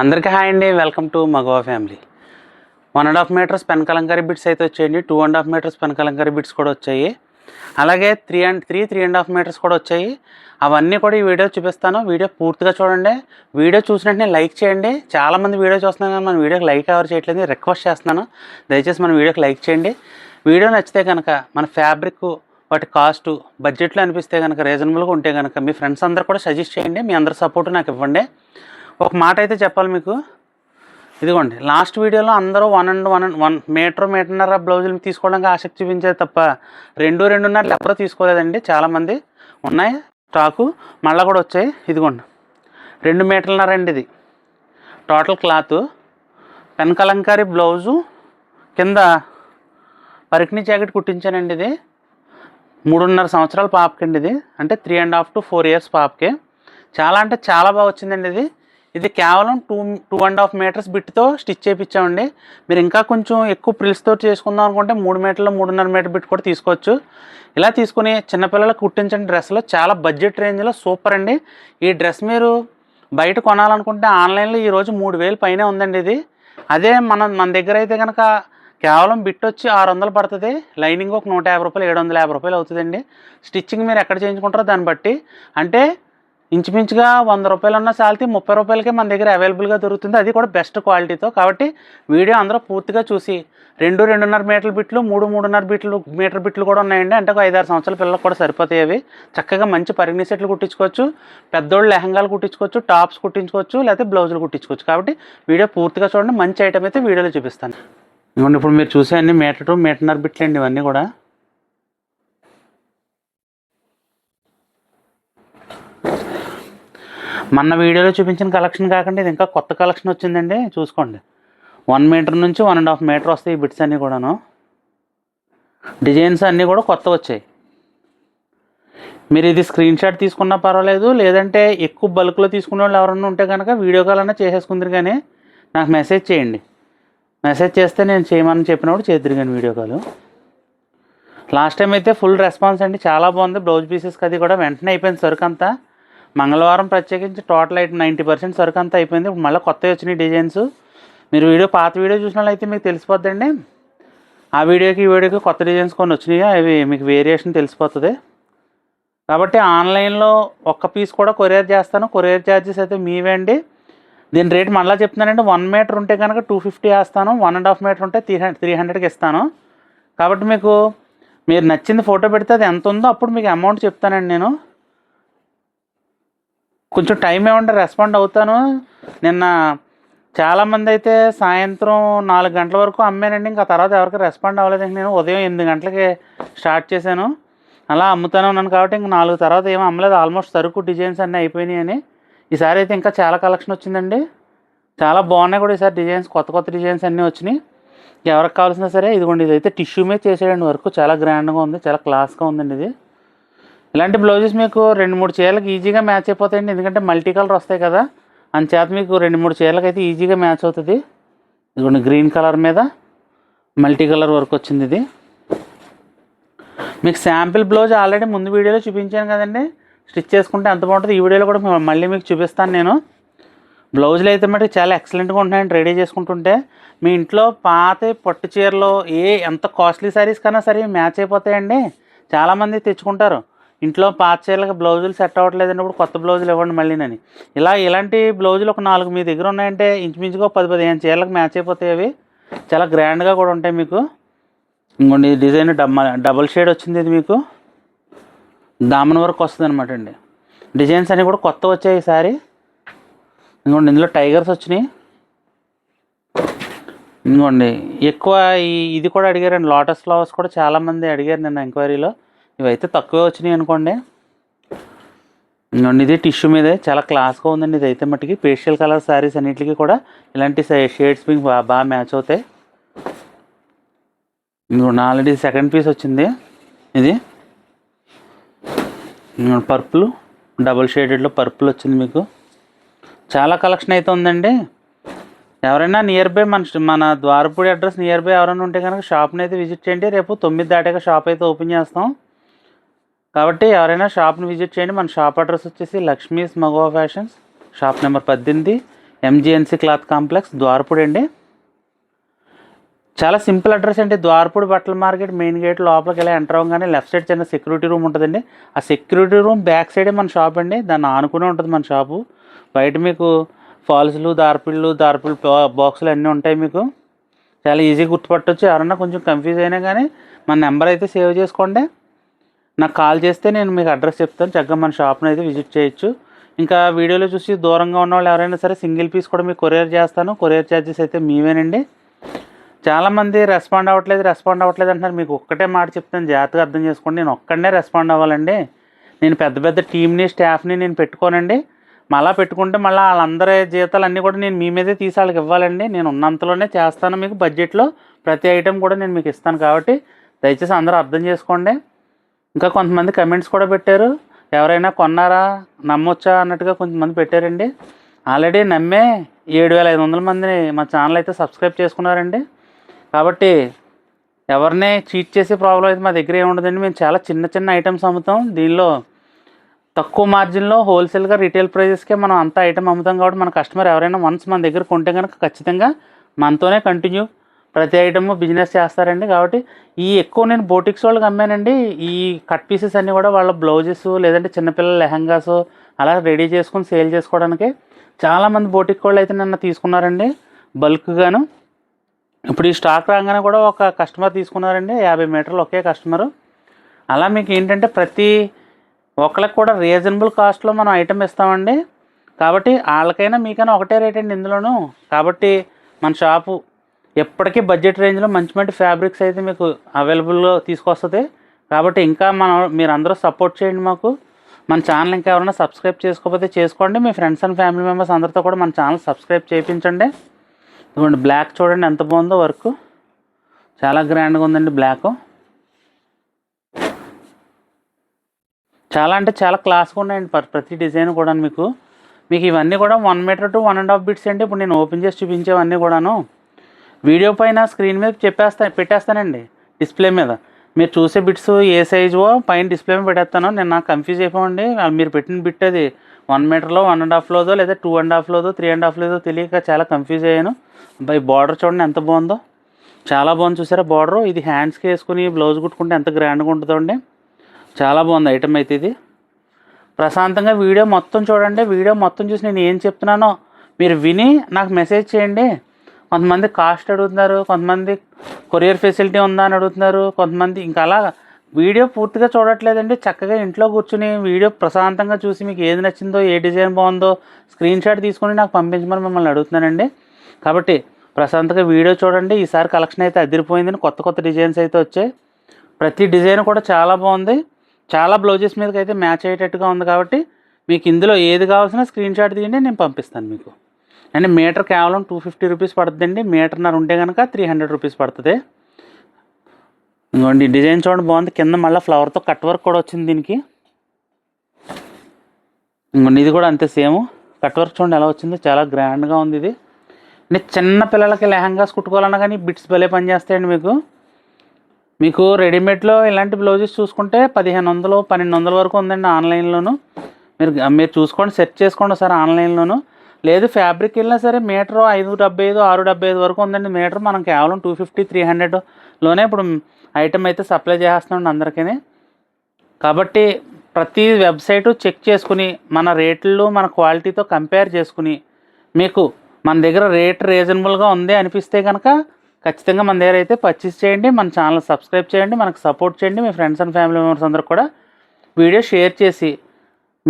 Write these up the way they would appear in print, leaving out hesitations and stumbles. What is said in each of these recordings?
అందరికీ హాయ్ అండి. Welcome to Magava family. 1.5 meters pen kalamkari bits అయితే వచ్చాయండి. 2.5 మీటర్స్ పెన్ కలంకారీ బిట్స్ కూడా వచ్చాయి. అలాగే 3.5 మీటర్స్ కూడా వచ్చాయి. అవన్నీ కూడా ఈ వీడియో చూపిస్తాను. వీడియో పూర్తిగా చూడండి. వీడియో చూసిన వెంటనే లైక్ చేయండి. చాలామంది వీడియో చూస్తున్నాను కానీ మన వీడియోకి లైక్ ఎవరు చేయట్లేదు. రిక్వెస్ట్ చేస్తున్నాను, దయచేసి మన వీడియోకి లైక్ చేయండి. వీడియో నచ్చితే కనుక మన ఫ్యాబ్రిక్ వాటి కాస్టు బడ్జెట్లో అనిపిస్తే కనుక రీజనబుల్గా ఉంటే కనుక మీ ఫ్రెండ్స్ అందరూ కూడా సజెస్ట్ చేయండి. మీ అందరి సపోర్ట్ నాకు ఇవ్వండి. ఒక మాట అయితే చెప్పాలి మీకు, ఇదిగోండి లాస్ట్ వీడియోలో అందరూ 1 మీటర్న్నర బ్లౌజులు తీసుకోవడానికి ఆసక్తి చూపించేది తప్ప 2.5 ఎవరూ తీసుకోలేదండి. చాలామంది ఉన్నాయి స్టాకు, మళ్ళీ కూడా వచ్చాయి. ఇదిగోండి 2 మీటర్న్నర అండి. ఇది total cloth. Pen Kalamkari blouse కింద పరికిణి జాకెట్ కుట్టించానండి. ఇది 3.5 సంవత్సరాల పాపకండి. ఇది అంటే 3.5 to 4 years పాపకి. చాలా అంటే చాలా బాగా వచ్చిందండి. ఇది కేవలం 2.5 మీటర్స్ బిట్తో స్టిచ్ చేయించామండి. మీరు ఇంకా కొంచెం ఎక్కువ ప్రిల్స్తో చేసుకుందాం అనుకుంటే 3 మీటర్లు 3.5 మీటర్ బిట్ కూడా తీసుకోవచ్చు. ఇలా తీసుకుని చిన్నపిల్లలకు కుట్టించిన డ్రెస్లో చాలా బడ్జెట్ రేంజ్లో సూపర్ అండి. ఈ డ్రెస్ మీరు బయట కొనాలనుకుంటే ఆన్లైన్లో ఈరోజు 3,000 పైనే ఉందండి. ఇది అదే మన దగ్గర అయితే కనుక కేవలం బిట్ వచ్చి 600 పడుతుంది. లైనింగ్ ఒక 150 రూపాయలు 750 రూపాయలు అవుతుందండి. స్టిచ్చింగ్ మీరు ఎక్కడ చేయించుకుంటారో దాన్ని బట్టి, అంటే ఇంచుమించుగా 100 రూపాయలు ఉన్న సాల్తీ 30 రూపాయలకే మన దగ్గర అవైలబుల్గా దొరుకుతుంది. అది కూడా బెస్ట్ క్వాలిటీతో. కాబట్టి వీడియో అందరూ పూర్తిగా చూసి 2.5 మీటర్ల బిట్లు 3.5 మీటర్ బిట్లు కూడా ఉన్నాయండి. అంటే ఒక 5-6 సంవత్సరాల పిల్లలకు కూడా సరిపోతాయి. అవి చక్కగా మంచి పరిగిణి సెట్లు కుట్టించుకోవచ్చు, పెద్దోళ్ళు లెహంగాలు కుట్టించుకోవచ్చు, టాప్స్ కుట్టించుకోవచ్చు, లేకపోతే బ్లౌజులు కుట్టించుకోవచ్చు. కాబట్టి వీడియో పూర్తిగా చూడండి. మంచి ఐటమ్ అయితే వీడియోలో చూపిస్తాను. ఇవ్వండి, ఇప్పుడు మీరు చూసే అన్ని 1 to 1.5 మీటర్ బిట్లు అండి. ఇవన్నీ కూడా మన వీడియోలో చూపించిన కలెక్షన్ కాకుండా ఇది ఇంకా కొత్త కలెక్షన్ వచ్చిందండి. చూసుకోండి, 1 మీటర్ నుంచి 1.5 మీటర్ వస్తాయి ఈ బిట్స్ అన్నీ కూడాను. డిజైన్స్ అన్నీ కూడా కొత్త వచ్చాయి. మీరు ఇది స్క్రీన్ షాట్ తీసుకున్నా పర్వాలేదు, లేదంటే ఎక్కువ బల్క్లో తీసుకునే వాళ్ళు ఎవరన్నా ఉంటే కనుక వీడియో కాల్ అన్నా చేసేసుకుందరు. కానీ నాకు మెసేజ్ చేయండి. మెసేజ్ చేస్తే నేను చేయమని చెప్పినప్పుడు చేద్దరు కానీ వీడియో కాల్. లాస్ట్ టైం అయితే ఫుల్ రెస్పాన్స్ అండి, చాలా బాగుంది. బ్లౌజ్ పీసెస్కి అది కూడా వెంటనే అయిపోయింది సరుకు అంతా. మంగళవారం ప్రత్యేకించి టోటల్ 90% సరుకు అంతా అయిపోయింది. ఇప్పుడు మళ్ళీ కొత్తవి వచ్చినాయి డిజైన్స్. మీరు పాత వీడియో చూసిన వాళ్ళైతే మీకు తెలిసిపోద్దండి. ఆ వీడియోకి ఈ వీడియోకి కొత్త డిజైన్స్ కొన్ని వచ్చినాయి, అవి మీకు వేరియేషన్ తెలిసిపోతుంది. కాబట్టి ఆన్లైన్లో ఒక్క పీస్ కూడా కొరియర్ చేస్తాను. కొరియర్ ఛార్జెస్ అయితే మీవేండి. దీని రేట్ మళ్ళీ చెప్తున్నానండి. 1 మీటర్ ఉంటే కనుక 250 వేస్తాను, 1.5 మీటర్ ఉంటే 300కి ఇస్తాను. కాబట్టి మీరు నచ్చింది ఫోటో పెడితే అది ఎంత ఉందో అప్పుడు మీకు అమౌంట్ చెప్తానండి. నేను కొంచెం టైం ఇవ్వండి, రెస్పాండ్ అవుతాను. నిన్న చాలామంది అయితే సాయంత్రం 4 గంటల వరకు అమ్మానండి. ఇంకా తర్వాత ఎవరికి రెస్పాండ్ అవ్వలేదండి. నేను ఉదయం 8 గంటలకి స్టార్ట్ చేశాను, అలా అమ్ముతాను ఉన్నాను. కాబట్టి ఇంకా 4 తర్వాత ఏమీ అమ్మలేదు. ఆల్మోస్ట్ సరుకు డిజైన్స్ అన్నీ అయిపోయినాయి అని. ఈసారి అయితే ఇంకా చాలా కలెక్షన్ వచ్చిందండి. చాలా బాగున్నాయి కూడా ఈసారి డిజైన్స్, కొత్త డిజైన్స్ అన్నీ వచ్చినాయి. ఎవరికి కావాల్సినా సరే ఇదిగోండి. ఇదైతే టిష్యూ మీద చేసేయండి వర్క్, చాలా గ్రాండ్గా ఉంది, చాలా క్లాస్గా ఉందండి. ఇది ఇలాంటి బ్లౌజెస్ మీకు 2-3 చీరలకు ఈజీగా మ్యాచ్ అయిపోతాయండి. ఎందుకంటే మల్టీ కలర్ వస్తాయి కదా, అంచేత మీకు 2-3 చీరలకు అయితే ఈజీగా మ్యాచ్ అవుతుంది. ఇదిగోండి గ్రీన్ కలర్ మీద మల్టీ కలర్ వర్క్ వచ్చింది. ఇది మీకు శాంపిల్ బ్లౌజ్ ఆల్రెడీ ముందు వీడియోలో చూపించాను కదండి. స్టిచ్ చేసుకుంటే ఎంత బాగుంటుంది. ఈ వీడియోలో కూడా మళ్ళీ మీకు చూపిస్తాను నేను. బ్లౌజులు అయితే మటుకు చాలా ఎక్సలెంట్గా ఉంటాయండి రెడీ చేసుకుంటుంటే. మీ ఇంట్లో పాత పట్టు చీరలో ఎంత కాస్ట్లీ శారీస్ కన్నా సరే మ్యాచ్ అయిపోతాయండి. చాలామంది తెచ్చుకుంటారు. ఇంట్లో పాత చీరలకు బ్లౌజులు సెట్ అవ్వట్లేదు అన్నప్పుడు కొత్త బ్లౌజులు ఇవ్వండి మళ్ళీనని. ఇలాంటి బ్లౌజులు ఒక 4 మీ దగ్గర ఉన్నాయంటే ఇంచుమించుగా 10-15 చీరలకు మ్యాచ్ అయిపోతాయి. అవి చాలా గ్రాండ్గా కూడా ఉంటాయి. మీకు ఇంకోండి డిజైన్ డబల్ షేడ్ వచ్చింది. ఇది మీకు దామన్ వర్క్ వస్తుంది అనమాట అండి. డిజైన్స్ అన్నీ కూడా కొత్త వచ్చాయి ఈసారి. ఇంకోండి ఇందులో టైగర్స్ వచ్చినాయి. ఇంకోండి ఎక్కువ ఇది కూడా అడిగారండి, లోటస్ ఫ్లవర్స్ కూడా చాలామంది అడిగారు నిన్న ఎంక్వైరీలో. ఇవైతే తక్కువే వచ్చినాయి అనుకోండి. ఇంకోండి ఇది టిష్యూ మీదే చాలా క్లాస్గా ఉందండి. ఇది అయితే మట్టుకి పేస్టల్ కలర్ శారీస్ అన్నింటికి కూడా ఇలాంటి షేడ్స్ మీకు బాగా మ్యాచ్ అవుతాయి. ఇంకోండి ఆల్రెడీ సెకండ్ పీస్ వచ్చింది. ఇది పర్పుల్ డబుల్ షేడెడ్లో పర్పుల్ వచ్చింది. మీకు చాలా కలెక్షన్ అయితే ఉందండి. ఎవరైనా నియర్ బై మన ద్వారపూడి అడ్రస్ నియర్ బై ఎవరైనా ఉంటే కనుక షాప్ని అయితే విజిట్ చేయండి. రేపు 9 దాటాక షాప్ అయితే ఓపెన్ చేస్తాం. కాబట్టి ఎవరైనా షాప్ని విజిట్ చేయండి. మన షాప్ అడ్రస్ వచ్చేసి Lakshmi's Magava fashions, shop number 18, MGNC cloth complex Dwarapudi అండి. చాలా సింపుల్ అడ్రస్ అండి. ద్వారపూడి బట్టల మార్కెట్ మెయిన్ గేట్ లోపలికి వెళ్ళి ఎంటర్ అవ్వగానే లెఫ్ట్ సైడ్ చిన్న సెక్యూరిటీ రూమ్ ఉంటుందండి. ఆ సెక్యూరిటీ రూమ్ బ్యాక్ సైడే మన షాప్ అండి. దాన్ని ఆనుకునే ఉంటుంది మన షాపు. బయట మీకు ఫాల్స్లు, దారపిళ్ళు బాక్సులు అన్నీ ఉంటాయి. మీకు చాలా ఈజీగా గుర్తుపట్టవచ్చు. ఎవరన్నా కొంచెం కన్ఫ్యూజ్ అయినా కానీ మన నెంబర్ అయితే సేవ్ చేసుకోండి. నాకు కాల్ చేస్తే నేను మీకు అడ్రస్ చెప్తాను. చక్కగా మన షాప్ని అయితే విజిట్ చేయొచ్చు. ఇంకా వీడియోలో చూసి దూరంగా ఉన్న వాళ్ళు ఎవరైనా సరే సింగిల్ పీస్ కూడా మీకు కొరియర్ చేస్తాను. కొరియర్ ఛార్జెస్ అయితే మీవేనండి. చాలామంది రెస్పాండ్ అవ్వట్లేదు అంటున్నారు. మీకు ఒక్కటే మాట చెప్తాను, జాగ్రత్తగా అర్థం చేసుకోండి. నేను ఒక్కడనే రెస్పాండ్ అవ్వాలండి. నేను పెద్ద టీంని, స్టాఫ్ని నేను పెట్టుకోనండి. మళ్ళీ పెట్టుకుంటే మళ్ళీ వాళ్ళందరి జీతాలు అన్నీ కూడా నేను మీ మీదే తీసి వాళ్ళకి ఇవ్వాలండి. నేను ఉన్నంతలోనే చేస్తాను. మీకు బడ్జెట్లో ప్రతి ఐటెం కూడా నేను మీకు ఇస్తాను. కాబట్టి దయచేసి అందరూ అర్థం చేసుకోండి. ఇంకా కొంతమంది కమెంట్స్ కూడా పెట్టారు, ఎవరైనా కొన్నారా, నమ్మొచ్చా అన్నట్టుగా కొంతమంది పెట్టారండి. ఆల్రెడీ నమ్మే 7,500 మందిని మా ఛానల్ అయితే సబ్స్క్రైబ్ చేసుకున్నారండి. కాబట్టి ఎవరిని చీట్ చేసే ప్రాబ్లం అయితే మా దగ్గర ఏముండదండి. మేము చాలా చిన్న ఐటమ్స్ అమ్ముతాం. దీనిలో తక్కువ మార్జిన్లో హోల్సేల్గా రీటైల్ ప్రైజెస్కే మనం అంత ఐటమ్ అమ్ముతాం. కాబట్టి మన కస్టమర్ ఎవరైనా వన్స్ మన దగ్గర కొంటే కనుక ఖచ్చితంగా మనతోనే కంటిన్యూ ప్రతి ఐటమ్ బిజినెస్ చేస్తారండి. కాబట్టి ఈ ఎక్కువ నేను బోటిక్స్ వాళ్ళకి అమ్మానండి. ఈ కట్ పీసెస్ అన్నీ కూడా వాళ్ళ బ్లౌజెస్ లేదంటే చిన్నపిల్లల లెహంగాస్ అలా రెడీ చేసుకుని సేల్ చేసుకోవడానికి చాలామంది బోటిక్ వాళ్ళు అయితే నన్ను తీసుకున్నారండి బల్క్గాను. ఇప్పుడు ఈ స్టాక్ రాగానే కూడా ఒక కస్టమర్ తీసుకున్నారండి, 50 మీటర్లు ఒకే కస్టమరు. అలా మీకు ఏంటంటే ప్రతి ఒక్కరికి కూడా రీజనబుల్ కాస్ట్లో మనం ఐటమ్ ఇస్తామండి. కాబట్టి వాళ్ళకైనా మీకైనా ఒకటే రేట్ అండి ఇందులోనూ. కాబట్టి మన షాపు ఎప్పటికీ బడ్జెట్ రేంజ్లో మంచి ఫ్యాబ్రిక్స్ అయితే మీకు అవైలబుల్గా తీసుకొస్తుంది. కాబట్టి ఇంకా మీరు అందరూ సపోర్ట్ చేయండి మాకు. మన ఛానల్ ఇంకా ఎవరైనా సబ్స్క్రైబ్ చేసుకోకపోతే చేసుకోండి. మీ ఫ్రెండ్స్ అండ్ ఫ్యామిలీ మెంబర్స్ అందరితో కూడా మన ఛానల్ సబ్స్క్రైబ్ చేయించండి. ఇదిగోండి బ్లాక్ చూడండి ఎంత బాగుందో, వర్క్ చాలా గ్రాండ్గా ఉందండి. బ్లాక్ చాలా అంటే చాలా క్లాస్గా ఉన్నాయండి ప్రతి డిజైన్ కూడా. మీకు ఇవన్నీ కూడా 1 మీటర్ to 1.5 బిట్స్ అండి. ఇప్పుడు నేను ఓపెన్ చేసి చూపించేవన్నీ కూడాను వీడియో పైన స్క్రీన్ మీద పెట్టేస్తానండి, డిస్ప్లే మీద. మీరు చూసే బిట్స్ ఏ సైజు పైన డిస్ప్లే మీద పెట్టేస్తాను. నేను నాకు కన్ఫ్యూజ్ అయిపోండి. మీరు పెట్టిన బిట్ అది 1 మీటర్లో 1.5లోదో లేదా 2.5లోదో 3.5లోదో తెలియక చాలా కన్ఫ్యూజ్ అయ్యాను. బై బార్డర్ చూడండి ఎంత బాగుందో, చాలా బాగుంది. చూసారా బార్డరు? ఇది హ్యాండ్స్కి వేసుకుని బ్లౌజ్ కుట్టుకుంటే ఎంత గ్రాండ్గా ఉంటుందో అండి. చాలా బాగుంది ఐటమ్ అయితే ఇది. ప్రశాంతంగా వీడియో మొత్తం చూడండి. వీడియో మొత్తం చూసి నేను ఏం చెప్తున్నానో మీరు విని నాకు మెసేజ్ చేయండి. కొంతమంది కాస్ట్ అడుగుతున్నారు, కొంతమంది కొరియర్ ఫెసిలిటీ ఉందా అని అడుగుతున్నారు, కొంతమంది ఇంకా అలా వీడియో పూర్తిగా చూడట్లేదండి. చక్కగా ఇంట్లో కూర్చుని వీడియో ప్రశాంతంగా చూసి మీకు ఏది నచ్చిందో, ఏ డిజైన్ బాగుందో స్క్రీన్ షాట్ తీసుకొని నాకు పంపించమని మిమ్మల్ని అడుగుతున్నానండి. కాబట్టి ప్రశాంతంగా వీడియో చూడండి. ఈసారి కలెక్షన్ అయితే అదిరిపోయిందని కొత్త డిజైన్స్ అయితే వచ్చాయి. ప్రతి డిజైన్ కూడా చాలా బాగుంది. చాలా బ్లౌజెస్ మీదకి అయితే మ్యాచ్ అయ్యేటట్టుగా ఉంది. కాబట్టి మీకు ఇందులో ఏది కావాల్సిన స్క్రీన్ షాట్ తీయండి, నేను పంపిస్తాను మీకు. అండ్ మీటర్ కేవలం 250 రూపీస్ పడుతుందండి. మీటర్న్నర ఉంటే కనుక 300 రూపీస్ పడుతుంది. ఇంకోండి డిజైన్ చూడండి బాగుంది. కింద మళ్ళీ ఫ్లవర్తో కట్ వర్క్ కూడా వచ్చింది దీనికి. ఇంకోండి ఇది కూడా అంతే సేమ్ కట్ వర్క్ చూడండి ఎలా వచ్చిందో, చాలా గ్రాండ్గా ఉంది ఇది. అంటే చిన్న పిల్లలకి లెహంగాస్ కుట్టుకోవాలన్నా కానీ బిట్స్ భలే పనిచేస్తాయండి. మీకు రెడీమేడ్లో ఇలాంటి బ్లౌజెస్ చూసుకుంటే 1500 1200 వరకు ఉందండి ఆన్లైన్లోను. మీరు చూసుకోండి, సెర్చ్ చేసుకోండి సార్ ఆన్లైన్లోను. లేదు ఫ్యాబ్రిక్ వెళ్ళినా సరే మీటర్ 575 675 వరకు ఉందండి మీటర్. మనం కేవలం 250 300లోనే ఇప్పుడు ఐటమ్ అయితే సప్లై చేస్తున్నాం అందరికీ. కాబట్టి ప్రతి వెబ్సైటు చెక్ చేసుకుని మన రేట్లు మన క్వాలిటీతో కంపేర్ చేసుకుని మీకు మన దగ్గర రేట్ రీజనబుల్గా ఉంది అనిపిస్తే కనుక ఖచ్చితంగా మన దగ్గర అయితే పర్చేస్ చేయండి. మన ఛానల్ సబ్స్క్రైబ్ చేయండి, మనకు సపోర్ట్ చేయండి. మీ ఫ్రెండ్స్ అండ్ ఫ్యామిలీ మెంబర్స్ అందరూ కూడా వీడియో షేర్ చేసి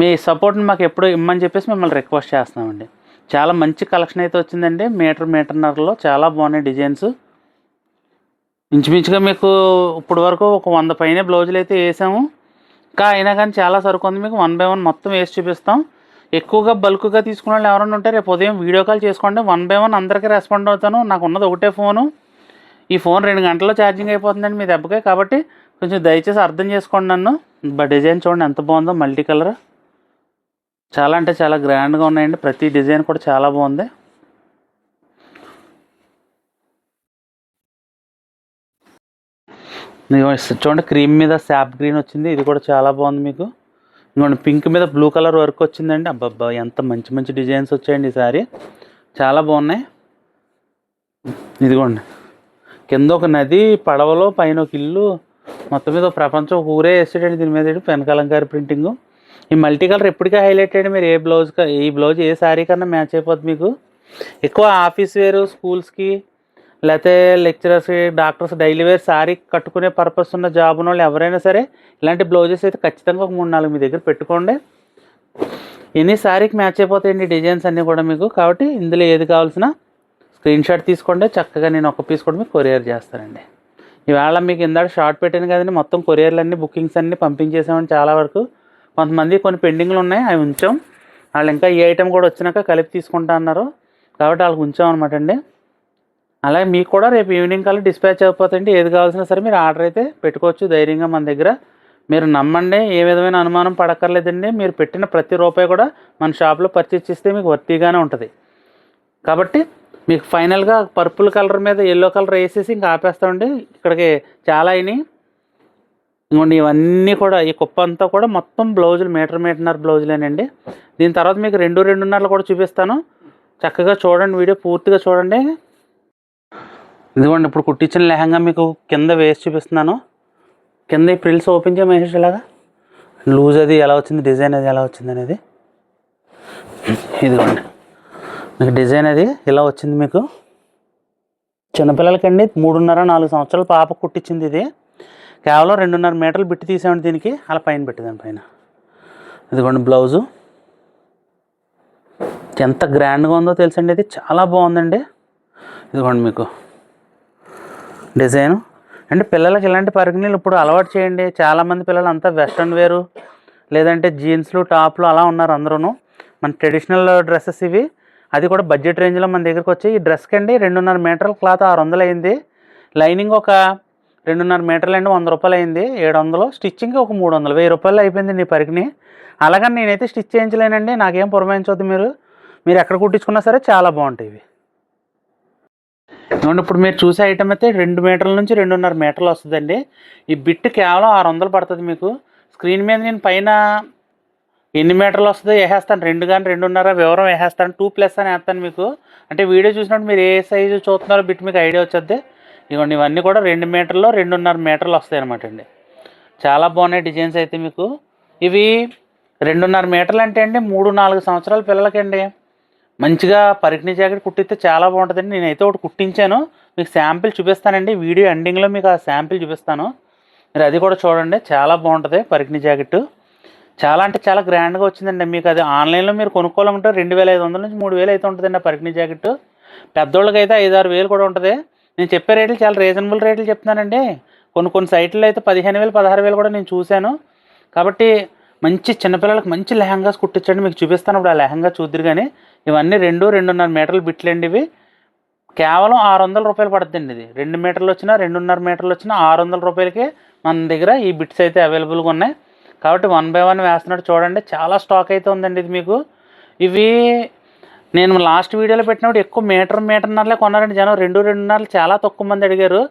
మీ సపోర్ట్ని మాకు ఎప్పుడు ఇమ్మని చెప్పేసి మిమ్మల్ని రిక్వెస్ట్ చేస్తున్నామండి. చాలా మంచి కలెక్షన్ అయితే వచ్చిందండి. మీటర్న్నరలో చాలా బాగున్నాయి డిజైన్స్. ఇంచుమించుగా మీకు ఇప్పుడు వరకు ఒక 100 పైన బ్లౌజులు అయితే వేసాము. ఇంకా అయినా కానీ చాలా సరుకు ఉంది. మీకు 1 by 1 మొత్తం వేసి చూపిస్తాం. ఎక్కువగా బల్క్గా తీసుకున్న వాళ్ళు ఎవరైనా ఉంటే రేపు ఉదయం వీడియో కాల్ చేసుకోండి. 1 by 1 అందరికీ రెస్పాండ్ అవుతాను. నాకు ఉన్నది ఒకటే ఫోను. ఈ ఫోన్ 2 గంటల్లో ఛార్జింగ్ అయిపోతుందండి మీ దెబ్బకే. కాబట్టి కొంచెం దయచేసి అర్థం చేసుకోండి నన్ను. డిజైన్ చూడండి ఎంత బాగుందో, మల్టీ కలర్ చాలా అంటే చాలా గ్రాండ్గా ఉన్నాయండి. ప్రతి డిజైన్ కూడా చాలా బాగుంది. చూడండి క్రీమ్ మీద శాప్ గ్రీన్ వచ్చింది, ఇది కూడా చాలా బాగుంది. మీకు ఇంకోండి పింక్ మీద బ్లూ కలర్ వర్క్ వచ్చిందండి. అబ్బబ్బా ఎంత మంచి డిజైన్స్ వచ్చాయండి ఈసారి. చాలా బాగున్నాయి. ఇదిగోండి, కింద ఒక నది, పడవలో పైన ఒక ఇల్లు, మొత్తం మీద ప్రపంచం ఒక ఊరే వేసాడండి దీని మీద పెన్ కలంకారీ ప్రింటింగ్. ఈ మల్టీ కలర్ ఎప్పటికీ హైలైట్ అయ్యండి. మీరు ఈ బ్లౌజ్ ఏ శారీ కన్నా మ్యాచ్ అయిపోద్ది మీకు. ఎక్కువ ఆఫీస్ వేరు, స్కూల్స్కి, లేకపోతే lecturers, doctors daily wear sari కట్టుకునే పర్పస్ ఉన్న జాబ్ ఉన్న వాళ్ళు ఎవరైనా సరే ఇలాంటి బ్లౌజెస్ అయితే ఖచ్చితంగా ఒక 3-4 మీ దగ్గర పెట్టుకోండి. ఎన్ని శారీకి మ్యాచ్ అయిపోతాయండి డిజైన్స్ అన్నీ కూడా మీకు. కాబట్టి ఇందులో ఏది కావాల్సిన స్క్రీన్ షాట్ తీసుకోండి, చక్కగా నేను ఒక పీస్ కూడా మీకు కొరియర్ చేస్తానండి. ఇవాళ మీకు ఇందాక షార్ట్ పెట్టాను కదండి, మొత్తం కొరియర్లు అన్నీ బుకింగ్స్ అన్నీ పంపించేసామని చాలా వరకు. కొంతమంది కొన్ని పెండింగ్లు ఉన్నాయి, అవి ఉంచాం. వాళ్ళు ఇంకా ఈ ఐటెం కూడా వచ్చినాక కలిపి తీసుకుంటా అన్నారు, కాబట్టి వాళ్ళకి ఉంచాం అనమాట అండి. అలాగే మీకు కూడా రేపు ఈవినింగ్ కల్లా డిస్పాచ్ అయిపోతుంది. ఏది కావాల్సినా సరే మీరు ఆర్డర్ అయితే పెట్టుకోవచ్చు ధైర్యంగా మన దగ్గర. మీరు నమ్మండి, ఏ విధమైన అనుమానం పడక్కర్లేదండి. మీరు పెట్టిన ప్రతి రూపాయి కూడా మన షాప్లో పర్చేస్ చేస్తే మీకు వర్తీగానే ఉంటుంది. కాబట్టి మీకు ఫైనల్గా పర్పుల్ కలర్ మీద ఎల్లో కలర్ వేసేసి ఇంకా ఆపేస్తామండి. ఇక్కడికి చాలా అయినాయి. ఇంకోండి ఇవన్నీ కూడా, ఈ కుప్ప అంతా కూడా మొత్తం బ్లౌజులు మీటర్న్నర బ్లౌజులేనండి. దీని తర్వాత మీకు 2-2.5 కూడా చూపిస్తాను. చక్కగా చూడండి, వీడియో పూర్తిగా చూడండి. ఇదిగోండి, ఇప్పుడు కుట్టించిన లెహంగా మీకు కింద వేసి చూపిస్తున్నాను. కింద ఈ ప్రిల్స్ ఓపెన్ చేయమేసి ఇలాగా లూజ్ అది ఎలా వచ్చింది, డిజైన్ అది ఎలా వచ్చింది అనేది. ఇదిగోండి, మీకు డిజైన్ అది ఇలా వచ్చింది. మీకు చిన్నపిల్లలకండి 3.5-4 సంవత్సరాల పాప కుట్టించింది. ఇది కేవలం 2.5 మీటర్లు బిట్టి తీసామండి దీనికి. అలా పైన పెట్టేదాని పైన. ఇదిగోండి బ్లౌజు ఎంత గ్రాండ్గా ఉందో తెలుసండి. ఇది చాలా బాగుందండి. ఇదిగోండి మీకు డిజైను. అంటే పిల్లలకి ఇలాంటి పరిజ్ఞానాలు ఇప్పుడు అలవాటు చేయండి. చాలామంది పిల్లలు అంతా వెస్ట్రన్ వేరు, లేదంటే జీన్స్లు, టాప్లు అలా ఉన్నారు అందరూ. మన ట్రెడిషనల్ డ్రెస్సెస్ ఇవి, అది కూడా బడ్జెట్ రేంజ్లో మన దగ్గరికి వచ్చి. ఈ డ్రెస్కి అండి 2.5 మీటర్ల క్లాత్ 600 అయింది. లైనింగ్ ఒక 2.5 మీటర్లు అండి 100 రూపాయలు అయింది. 700. స్టిచ్చింగ్ ఒక 300, 1000 రూపాయలు అయిపోయింది నీ పరికిని. అలాగని నేనైతే స్టిచ్ చేయించలేనండి, నాకేం పురమాయించవద్దు. మీరు ఎక్కడ కుట్టించుకున్నా సరే చాలా బాగుంటాయి ఇవి. ఇప్పుడు మీరు చూసే ఐటమ్ అయితే 2 మీటర్ల నుంచి 2.5 మీటర్లు వస్తుందండి. ఈ బిట్ కేవలం 600 పడుతుంది మీకు. స్క్రీన్ మీద నేను పైన ఎన్ని మీటర్లు వస్తుందో వేసేస్తాను, 2 కానీ 2.5 వివరం వేసేస్తాను, 2+ అని వేస్తాను మీకు. అంటే వీడియో చూసినప్పుడు మీరు ఏ సైజు చూస్తున్నారో బిట్ మీకు ఐడియా వచ్చేది. ఇవ్వండి, ఇవన్నీ కూడా 2 మీటర్లు 2.5 మీటర్లు వస్తాయి అనమాట అండి. చాలా బాగున్నాయి డిజైన్స్ అయితే మీకు. ఇవి 2.5 మీటర్లు అంటే అండి 3-4 సంవత్సరాల పిల్లలకండి మంచిగా పరికిణీ జాకెట్ కుట్టిస్తే చాలా బాగుంటుందండి. నేనైతే ఒకటి కుట్టించాను, మీకు శాంపిల్ చూపిస్తానండి. వీడియో ఎండింగ్లో మీకు ఆ శాంపిల్ చూపిస్తాను, మీరు అది కూడా చూడండి. చాలా బాగుంటుంది పరికిణీ జాకెట్. చాలా అంటే చాలా గ్రాండ్గా వచ్చిందండి. మీకు అది ఆన్లైన్లో మీరు కొనుక్కోవాలంటే 2500 నుంచి 3000 అయితే ఉంటుందండి ఆ పరికిణీ జాకెట్. పెద్దోళ్ళకి అయితే 5-6 వేలు కూడా ఉంటుంది. నేను చెప్పే రేట్లు చాలా రీజనబుల్ రేట్లు చెప్తున్నానండి. కొన్ని సైట్లలో అయితే 15,000, 16,000 కూడా నేను చూశాను. కాబట్టి మంచి చిన్నపిల్లలకు మంచి లెహంగాస్ కుట్టించండి, మీకు చూపిస్తాను. ఇప్పుడు ఆ లెహంగా చూద్దరు. కానీ ఇవన్నీ 2-2.5 మీటర్లు బిట్లండి. ఇవి కేవలం 600 రూపాయలు పడుతుందండి. ఇది 2 మీటర్లు వచ్చినా 2.5 మీటర్లు వచ్చినా 600 రూపాయలకే మన దగ్గర ఈ బిట్స్ అయితే అవైలబుల్గా ఉన్నాయి. కాబట్టి 1 by 1 వేస్తున్నట్టు చూడండి. చాలా స్టాక్ అయితే ఉందండి ఇది మీకు. ఇవి నేను లాస్ట్ వీడియోలో పెట్టినప్పుడు ఎక్కువ మీటర్న్నరలే కొన్నారండి జనం. 2-2.5 చాలా తక్కువ మంది అడిగారు.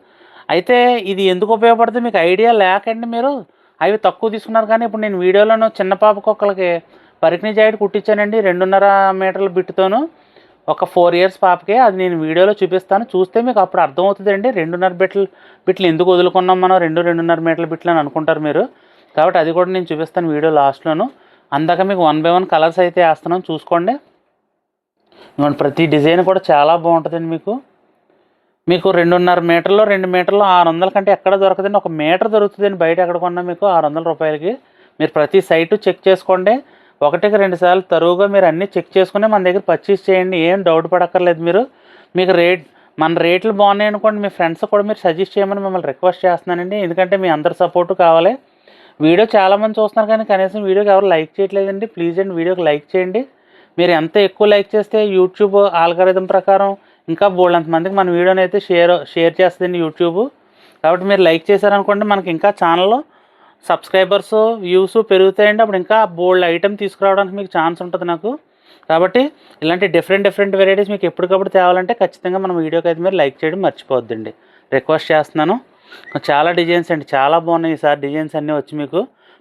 అయితే ఇది ఎందుకు ఉపయోగపడుతుంది మీకు ఐడియా లేకండి మీరు అవి తక్కువ తీసుకున్నారు. కానీ ఇప్పుడు నేను వీడియోలోనూ చిన్న పాపకు ఒకళ్ళకి పరికిణీ జాకెట్ కుట్టించానండి 2.5 మీటర్ల బిట్టుతోను, ఒక 4 years పాపకే. అది నేను వీడియోలో చూపిస్తాను, చూస్తే మీకు అప్పుడు అర్థమవుతుందండి 2.5 బిట్లు ఎందుకు వదులుకున్నాం మనం 2-2.5 మీటర్ల బిట్లు అని అనుకుంటారు మీరు. కాబట్టి అది కూడా నేను చూపిస్తాను వీడియో లాస్ట్లోను. అందాక మీకు 1 by 1 కలర్స్ అయితే వేస్తున్నాను, చూసుకోండి. ఇవ్వండి, ప్రతి డిజైన్ కూడా చాలా బాగుంటుందండి. మీకు 2.5 మీటర్లో 2 మీటర్లు 600 కంటే ఎక్కడ దొరకదండి. 1 మీటర్ దొరుకుతుందండి బయట ఎక్కడ కొన్నా మీకు 600 రూపాయలకి. మీరు ప్రతి సైటు చెక్ చేసుకోండి, 1-2 సార్లు తరువుగా మీరు అన్నీ చెక్ చేసుకుని మన దగ్గర పర్చేస్ చేయండి. ఏం డౌట్ పడక్కర్లేదు మీరు. మీకు మన రేట్లు బాగున్నాయి అనుకోండి, మీ ఫ్రెండ్స్ కూడా మీరు సజెస్ట్ చేయమని మిమ్మల్ని రిక్వెస్ట్ చేస్తున్నానండి. ఎందుకంటే మీ అందరి సపోర్టు కావాలి. వీడియో చాలామంది చూస్తున్నారు కానీ కనీసం వీడియోకి ఎవరు లైక్ చేయట్లేదండి. ప్లీజ్ అండి వీడియోకి లైక్ చేయండి. మీరు ఎంత ఎక్కువ లైక్ చేస్తే యూట్యూబ్ ఆల్గరిథం ప్రకారం ఇంకా బోల్డంతమందికి మన వీడియోని అయితే షేర్ చేస్తుందండి యూట్యూబ్. కాబట్టి మీరు లైక్ చేశారనుకోండి, మనకి ఇంకా ఛానల్లో సబ్స్క్రైబర్స్ వ్యూస్ పెరుగుతాయండి. అప్పుడు ఇంకా బోల్డ్ ఐటెం తీసుకురావడానికి మీకు ఛాన్స్ ఉంటుంది నాకు. కాబట్టి ఇలాంటి డిఫరెంట్ వెరైటీస్ మీకు ఎప్పటికప్పుడు తేవాలంటే ఖచ్చితంగా మన వీడియోకి అయితే మీరు లైక్ చేయడం మర్చిపోవద్దండి, రిక్వెస్ట్ చేస్తున్నాను. చాలా డిజైన్స్ అండి, చాలా బాగున్నాయి ఈసారి డిజైన్స్ అన్నీ వచ్చి మీకు.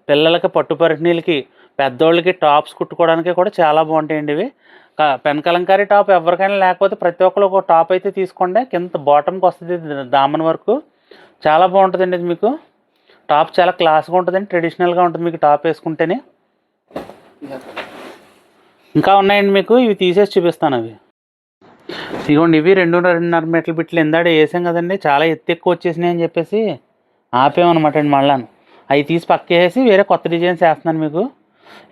పిల్లలకి పట్టు పరికిణీలకి పెద్దోళ్ళకి టాప్స్ కుట్టుకోవడానికి కూడా చాలా బాగుంటాయండి ఇవి. పెన్ కలంకారీ టాప్ ఎవరికైనా లేకపోతే ప్రతి ఒక్కరు ఒక టాప్ అయితే తీసుకోండి. కింద బాటమ్కి వస్తుంది దామన్ వరకు, చాలా బాగుంటుందండి ఇది. మీకు టాప్ చాలా క్లాస్గా ఉంటుందండి, ట్రెడిషనల్గా ఉంటుంది మీకు టాప్ వేసుకుంటేనే. ఇంకా ఉన్నాయండి మీకు, ఇవి తీసేసి చూపిస్తాను. అవి ఇదిగోండి, ఇవి 2.5 మీటర్ల బిట్లు ఇందాడ వేసాం కదండి, చాలా ఎక్కువ వచ్చేసినాయి అని చెప్పేసి ఆపేమన్నమాట అండి. మళ్ళీ అవి తీసి పక్కేసి వేరే కొత్త డిజైన్స్ వేస్తున్నాను మీకు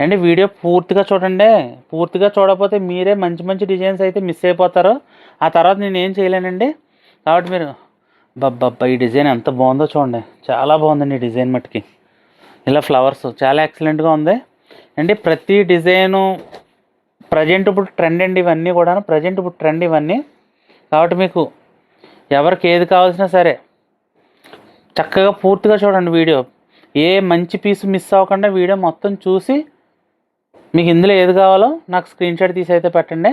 అండి. వీడియో పూర్తిగా చూడండి, పూర్తిగా చూడకపోతే మీరే మంచి మంచి డిజైన్స్ అయితే మిస్ అయిపోతారు. ఆ తర్వాత నేను ఏం చేయలేనండి. కాబట్టి మీరు బబ్బబ్బా ఈ డిజైన్ ఎంత బాగుందో చూడండి, చాలా బాగుందండి ఈ డిజైన్ మట్టుకి. ఇలా ఫ్లవర్స్ చాలా ఎక్సలెంట్గా ఉంది అండి. ప్రతి డిజైను ప్రజెంట్ ఇప్పుడు ట్రెండ్ అండి, ఇవన్నీ కూడా ప్రజెంట్ ఇప్పుడు ట్రెండ్ ఇవన్నీ. కాబట్టి మీకు ఎవరికి ఏది కావాల్సినా సరే చక్కగా పూర్తిగా చూడండి వీడియో. ఏ మంచి పీస్ మిస్ అవ్వకుండా వీడియో మొత్తం చూసి మీకు ఇందులో ఏది కావాలో నాకు స్క్రీన్ షాట్ తీసి అయితే పెట్టండి.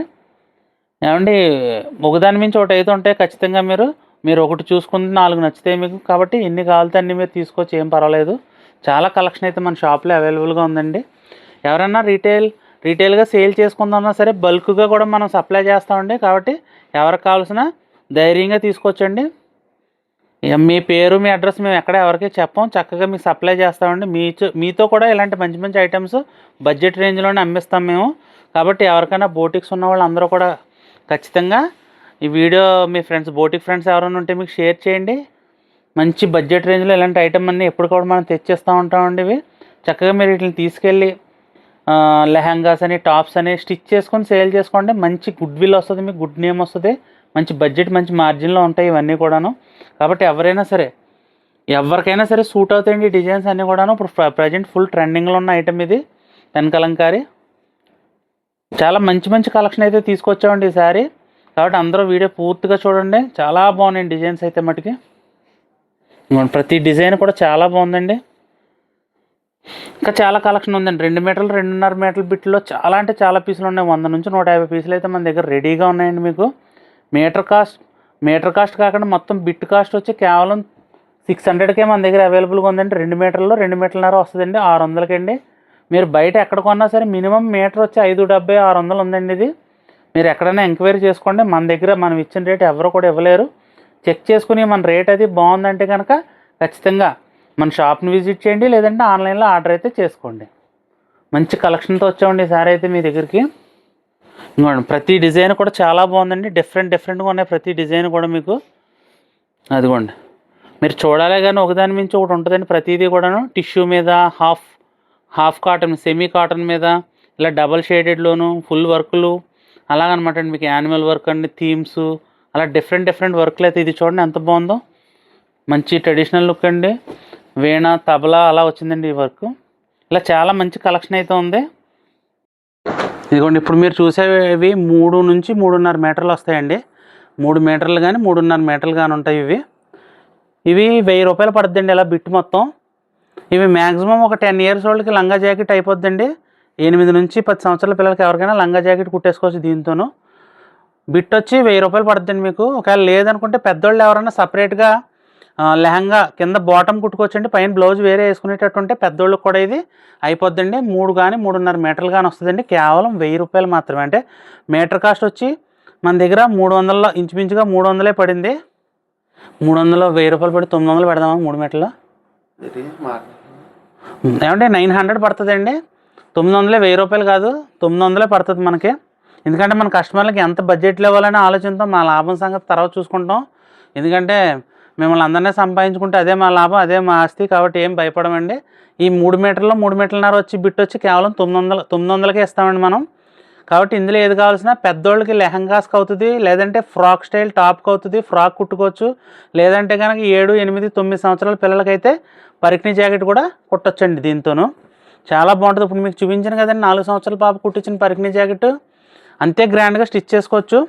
ఏమండి, ఒకదాని మించి ఒకటి అయితే ఉంటాయి ఖచ్చితంగా. మీరు ఒకటి చూసుకుంటే 4 నచ్చుతాయి మీకు. కాబట్టి ఎన్ని కావాలితే అన్నీ మీరు తీసుకోవచ్చు, ఏం పర్వాలేదు. చాలా కలెక్షన్ అయితే మన షాప్లో అవైలబుల్గా ఉందండి. ఎవరైనా రీటైల్గా సేల్ చేసుకుందామన్నా సరే బల్క్గా కూడా మనం సప్లై చేస్తామండి. కాబట్టి ఎవరికి కావాల్సిన ధైర్యంగా తీసుకోవచ్చండి. మీ పేరు మీ అడ్రస్ మేము ఎక్కడ ఎవరికి చెప్పం, చక్కగా మీకు సప్లై చేస్తామండి. మీతో కూడా ఇలాంటి మంచి మంచి ఐటమ్స్ బడ్జెట్ రేంజ్లోనే అమ్మిస్తాం మేము. కాబట్టి ఎవరికైనా బోటిక్స్ ఉన్న వాళ్ళు అందరూ కూడా ఖచ్చితంగా ఈ వీడియో మీ ఫ్రెండ్స్, బోటిక్ ఫ్రెండ్స్ ఎవరైనా ఉంటే మీకు షేర్ చేయండి. మంచి బడ్జెట్ రేంజ్లో ఇలాంటి ఐటమ్ అన్నీ ఎప్పుడు కూడా మనం తెచ్చేస్తూ ఉంటామండి. ఇవి చక్కగా మీరు వీటిని తీసుకెళ్ళి లెహంగాస్ అని, టాప్స్ అని స్టిచ్ చేసుకొని సేల్ చేసుకోండి. మంచి గుడ్ విల్ వస్తుంది మీకు, గుడ్ నేమ్ వస్తుంది, మంచి బడ్జెట్ మంచి మార్జిన్లో ఉంటాయి ఇవన్నీ కూడాను. కాబట్టి ఎవరైనా సరే ఎవరికైనా సరే సూట్ అవుతాయండి ఈ డిజైన్స్ అన్నీ కూడాను. ఇప్పుడు ప్రజెంట్ ఫుల్ ట్రెండింగ్లో ఉన్న ఐటమ్ ఇది పెన్ కలంకారీ. చాలా మంచి మంచి కలెక్షన్ అయితే తీసుకొచ్చామండి ఈసారి. కాబట్టి అందరూ వీడియో పూర్తిగా చూడండి, చాలా బాగున్నాయి డిజైన్స్ అయితే మటుకి. ప్రతి డిజైన్ కూడా చాలా బాగుందండి. ఇంకా చాలా కలెక్షన్ ఉందండి. 2 మీటర్లు 2.5 మీటర్ల బిట్లో చాలా అంటే చాలా పీసులు ఉన్నాయి. 100 నుంచి 150 పీసులు అయితే మన దగ్గర రెడీగా ఉన్నాయండి. మీకు మీటర్ కాస్ట్ కాకుండా మొత్తం బిట్ కాస్ట్ వచ్చి కేవలం 600కే మన దగ్గర అవైలబుల్గా ఉందండి. 2 మీటర్లో 2 మీటర్లన్నర వస్తుందండి, 600కి అండి. మీరు బయట ఎక్కడ కొన్నా సరే మినిమం మీటర్ వచ్చి 570, 600 ఉందండి. ఇది మీరు ఎక్కడైనా ఎంక్వైరీ చేసుకోండి. మన దగ్గర మనం ఇచ్చిన రేట్ ఎవరు కూడా ఇవ్వలేరు. చెక్ చేసుకుని మన రేట్ అది బాగుందంటే కనుక ఖచ్చితంగా మన షాప్ని విజిట్ చేయండి, లేదంటే ఆన్లైన్లో ఆర్డర్ అయితే చేసుకోండి. మంచి కలెక్షన్తో వచ్చామండి ఈసారి అయితే మీ దగ్గరికి. ఇంకోండి, ప్రతి డిజైన్ కూడా చాలా బాగుందండి. డిఫరెంట్గా ఉన్నాయి ప్రతి డిజైన్ కూడా మీకు. అదిగోండి, మీరు చూడాలే కానీ ఒకదాని మించి ఒకటి ఉంటుందండి. ప్రతిదీ కూడాను టిష్యూ మీద, హాఫ్ కాటన్, సెమీ కాటన్ మీద, ఇలా డబల్ షేడెడ్లోను ఫుల్ వర్క్లు అలాగనమాట అండి. మీకు యానిమల్ వర్క్ అండి, థీమ్స్, అలా డిఫరెంట్ వర్క్లు అయితే. ఇది చూడండి ఎంత బాగుందో, మంచి ట్రెడిషనల్ లుక్ అండి. వీణ, తబలా అలా వచ్చిందండి ఈ వర్క్. ఇలా చాలా మంచి కలెక్షన్ అయితే ఉంది. ఇదిగోండి, ఇప్పుడు మీరు చూసేవి 3 నుంచి 3.5 మీటర్లు వస్తాయండి. 3 మీటర్లు కానీ 3.5 మీటర్లు కానీ ఉంటాయి ఇవి. 1000 రూపాయలు పడుతుందండి ఇలా బిట్ మొత్తం. ఇవి మ్యాక్సిమం ఒక 10 ఇయర్స్ వాళ్ళకి లంగా జాకెట్ అయిపోద్దండి. 8 నుంచి 10 సంవత్సరాల పిల్లలకి ఎవరికైనా లంగా జాకెట్ కుట్టేసుకోవచ్చు దీంతోనూ. బిట్ వచ్చి 1000 రూపాయలు పడుతుందండి మీకు. ఒకవేళ లేదనుకుంటే పెద్దోళ్ళు ఎవరైనా సపరేట్గా లెహంగా కింద బాటమ్ కుట్టుకోవచ్చండి, పైన బ్లౌజ్ వేరే వేసుకునేటట్టు ఉంటే పెద్దోళ్ళకి కూడా ఇది అయిపోద్దండి. 3 కానీ 3.5 మీటర్లు కానీ వస్తుందండి. కేవలం 1000 రూపాయలు మాత్రమే. అంటే మీటర్ కాస్ట్ వచ్చి మన దగ్గర 300, ఇంచుమించుగా 300 పడింది. 300 1000 రూపాయలు పడి 900 పెడదామా 3 మీటర్లు? ఏమంటే 900 పడుతుందండి. 900 1000 రూపాయలు కాదు, 900 పడుతుంది మనకి. ఎందుకంటే మన కస్టమర్లకి ఎంత బడ్జెట్లో ఇవ్వాలని ఆలోచనతో మా లాభం సంగతి తర్వాత చూసుకుంటాం. ఎందుకంటే మిమ్మల్ని అందరినీ సంపాదించుకుంటే అదే మా లాభం, అదే మా ఆస్తి. కాబట్టి ఏం భయపడమండి. ఈ 3 మీటర్లో 3 మీటర్లన్నర వచ్చి బిట్ వచ్చి కేవలం 900కే ఇస్తామండి మనం. కాబట్టి ఇందులో ఏది కావాల్సిన పెద్దోళ్ళకి లెహంగాస్కి అవుతుంది, లేదంటే ఫ్రాక్ స్టైల్ టాప్కి అవుతుంది, ఫ్రాక్ కుట్టుకోవచ్చు. లేదంటే కనుక 7, 8, 9 సంవత్సరాల పిల్లలకైతే పరికిణీ జాకెట్ కూడా కుట్టొచ్చండి దీంతోనూ. చాలా బాగుంటుంది. ఇప్పుడు మీకు చూపించాను కదండి 4 సంవత్సరాల పాప కుట్టించిన పరికిణీ జాకెట్, అంతే గ్రాండ్గా స్టిచ్ చేసుకోవచ్చు.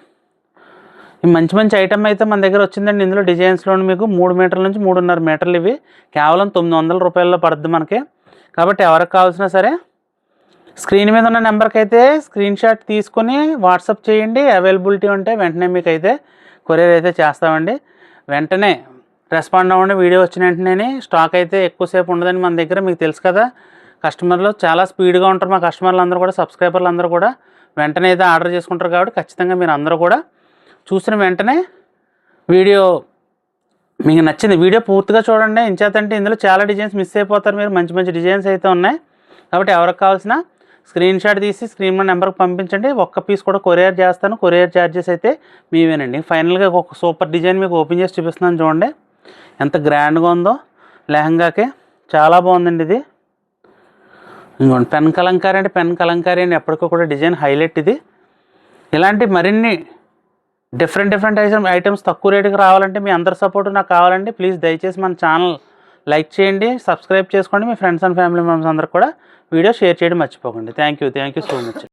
ఈ మంచి ఐటమ్ అయితే మన దగ్గర వచ్చిందండి. ఇందులో డిజైన్స్లో మీకు 3 మీటర్ల నుంచి 3.5 మీటర్లు ఇవి కేవలం 900 రూపాయల్లో పడుద్ది మనకి. కాబట్టి ఎవరికి కావాల్సినా సరే స్క్రీన్ మీద ఉన్న నెంబర్కి అయితే స్క్రీన్ షాట్ తీసుకుని వాట్సాప్ చేయండి. అవైలబిలిటీ ఉంటే వెంటనే మీకు అయితే కొరియర్ అయితే చేస్తామండి. వెంటనే రెస్పాండ్ అవ్వండి. వీడియో వచ్చిన వెంటనే. స్టాక్ అయితే ఎక్కువసేపు ఉండదని మన దగ్గర, మీకు తెలుసు కదా. కస్టమర్లు చాలా స్పీడ్గా ఉంటారు. మా కస్టమర్లు అందరూ కూడా, సబ్స్క్రైబర్లు అందరూ కూడా వెంటనే అయితే ఆర్డర్ చేసుకుంటారు. కాబట్టి ఖచ్చితంగా మీరు అందరూ కూడా చూసిన వెంటనే వీడియో మీకు నచ్చింది వీడియో పూర్తిగా చూడండి. ఇంచేతంటే ఇందులో చాలా డిజైన్స్ మిస్ అయిపోతారు మీరు. మంచి మంచి డిజైన్స్ అయితే ఉన్నాయి. కాబట్టి ఎవరికి కావాల్సిన స్క్రీన్ షాట్ తీసి స్క్రీన్ నెంబర్కి పంపించండి. ఒక్క పీస్ కూడా కొరియర్ చేస్తాను. కొరియర్ ఛార్జెస్ అయితే మీవేనండి. ఫైనల్గా ఒక సూపర్ డిజైన్ మీకు ఓపెన్ చేసి చూపిస్తున్నాను చూడండి. ఎంత గ్రాండ్గా ఉందో లెహంగాకి. చాలా బాగుందండి ఇది. ఇంకోండి పెన్ కలంకారీ అంటే పెన్ కలంకారీ అని ఎప్పటికో కూడా డిజైన్ హైలైట్ ఇది. ఇలాంటి మరిన్ని డిఫరెంట్ ఐటమ్స్ తక్కువ రేటుకి రావాలంటే మీ అందరి సపోర్ట్ నాకు కావాలండి. ప్లీజ్ దయచేసి మన ఛానల్ లైక్ చేయండి, సబ్స్క్రైబ్ చేసుకోండి. మీ ఫ్రెండ్స్ అండ్ ఫ్యామిలీ మెంబర్స్ అందరికి కూడా వీడియో షేర్ చేయడం మర్చిపోకండి. Thank you so much.